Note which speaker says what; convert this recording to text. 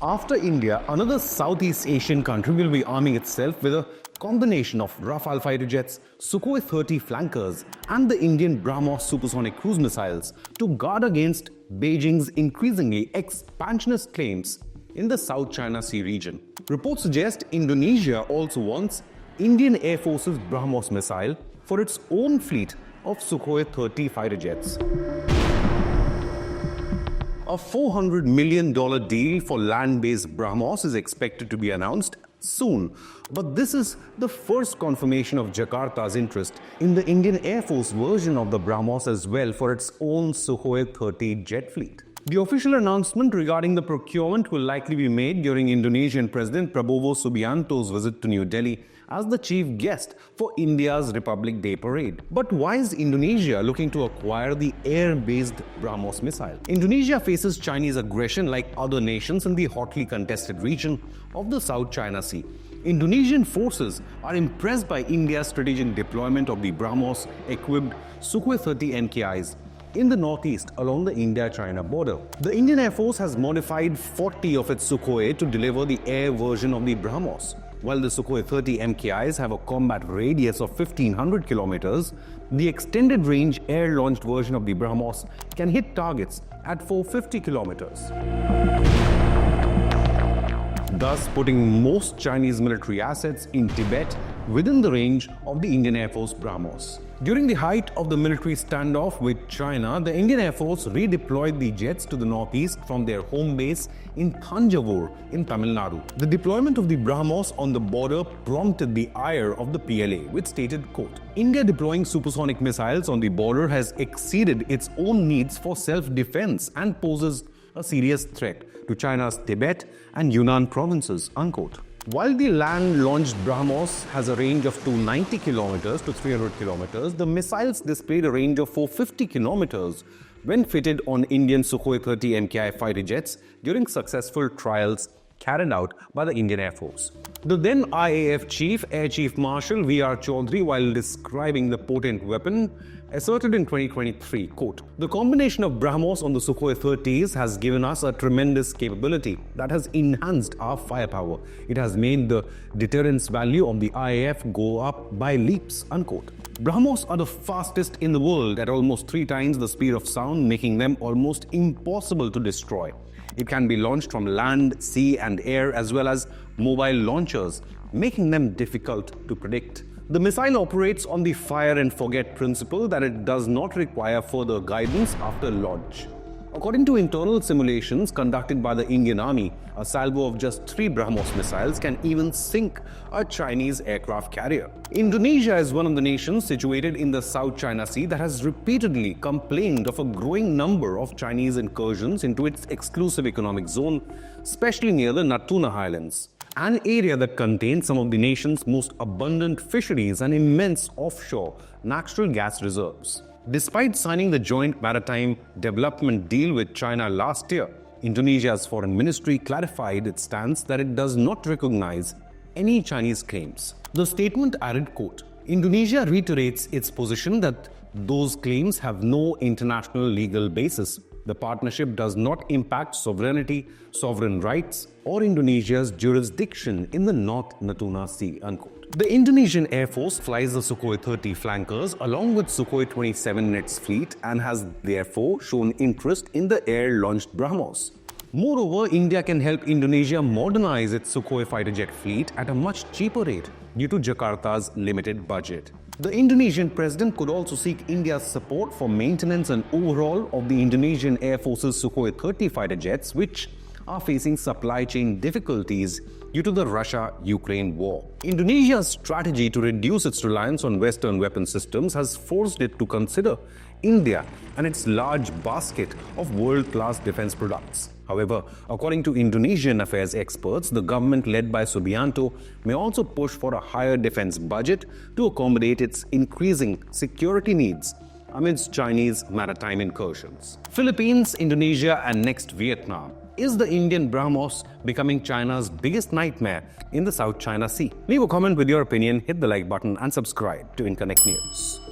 Speaker 1: After India, another Southeast Asian country will be arming itself with a combination of Rafale fighter jets, Sukhoi 30 flankers, and the Indian BrahMos supersonic cruise missiles to guard against Beijing's increasingly expansionist claims in the South China Sea region. Reports suggest Indonesia also wants Indian Air Force's BrahMos missile for its own fleet of Sukhoi 30 fighter jets. A $400 million deal for land-based BrahMos is expected to be announced soon, but this is the first confirmation of Jakarta's interest in the Indian Air Force version of the BrahMos as well for its own Sukhoi 30 jet fleet. The official announcement regarding the procurement will likely be made during Indonesian President Prabowo Subianto's visit to New Delhi as the chief guest for India's Republic Day parade. But why is Indonesia looking to acquire the air-based BrahMos missile? Indonesia faces Chinese aggression like other nations in the hotly contested region of the South China Sea. Indonesian forces are impressed by India's strategic deployment of the BrahMos-equipped Sukhoi 30 MKIs in the northeast along the India-China border. The Indian Air Force has modified 40 of its Sukhoi to deliver the air version of the BrahMos. While the Sukhoi 30 MKIs have a combat radius of 1500 kilometers, the extended range air-launched version of the BrahMos can hit targets at 450 kilometers, thus putting most Chinese military assets in Tibet within the range of the Indian Air Force Brahmos. During the height of the military standoff with China, the Indian Air Force redeployed the jets to the northeast from their home base in Thanjavur in Tamil Nadu. The deployment of the BrahMos on the border prompted the ire of the PLA, which stated, quote, "India deploying supersonic missiles on the border has exceeded its own needs for self-defense and poses a serious threat to China's Tibet and Yunnan provinces," unquote. While the land-launched BrahMos has a range of 290 kilometers to 300 kilometers, the missiles displayed a range of 450 kilometers when fitted on Indian Sukhoi 30 MKI fighter jets during successful trials carried out by the Indian Air Force. The then IAF Chief, Air Chief Marshal V.R. Chaudhary, while describing the potent weapon, asserted in 2023, quote, "The combination of BrahMos on the Sukhoi 30s has given us a tremendous capability that has enhanced our firepower. It has made the deterrence value of the IAF go up by leaps," unquote. BrahMos are the fastest in the world at almost 3 times the speed of sound, making them almost impossible to destroy. It can be launched from land, sea and air as well as mobile launchers, making them difficult to predict. The missile operates on the fire and forget principle that it does not require further guidance after launch. According to internal simulations conducted by the Indian Army, a salvo of just 3 BrahMos missiles can even sink a Chinese aircraft carrier. Indonesia is one of the nations situated in the South China Sea that has repeatedly complained of a growing number of Chinese incursions into its exclusive economic zone, especially near the Natuna Highlands, an area that contains some of the nation's most abundant fisheries and immense offshore natural gas reserves. Despite signing the joint maritime development deal with China last year, Indonesia's foreign ministry clarified its stance that it does not recognize any Chinese claims. The statement added, quote, "Indonesia reiterates its position that those claims have no international legal basis. The partnership does not impact sovereignty, sovereign rights, or Indonesia's jurisdiction in the North Natuna Sea," unquote. The Indonesian Air Force flies the Sukhoi 30 flankers along with Sukhoi 27 in its fleet and has therefore shown interest in the air-launched BrahMos. Moreover, India can help Indonesia modernize its Sukhoi fighter jet fleet at a much cheaper rate due to Jakarta's limited budget. The Indonesian president could also seek India's support for maintenance and overhaul of the Indonesian Air Force's Sukhoi 30 fighter jets, which are facing supply chain difficulties due to the Russia-Ukraine war. Indonesia's strategy to reduce its reliance on Western weapon systems has forced it to consider India and its large basket of world-class defense products. However, according to Indonesian affairs experts, the government led by Subianto may also push for a higher defense budget to accommodate its increasing security needs amidst Chinese maritime incursions. Philippines, Indonesia, and next Vietnam. Is the Indian BrahMos becoming China's biggest nightmare in the South China Sea? Leave a comment with your opinion, hit the like button and subscribe to Inconnect News.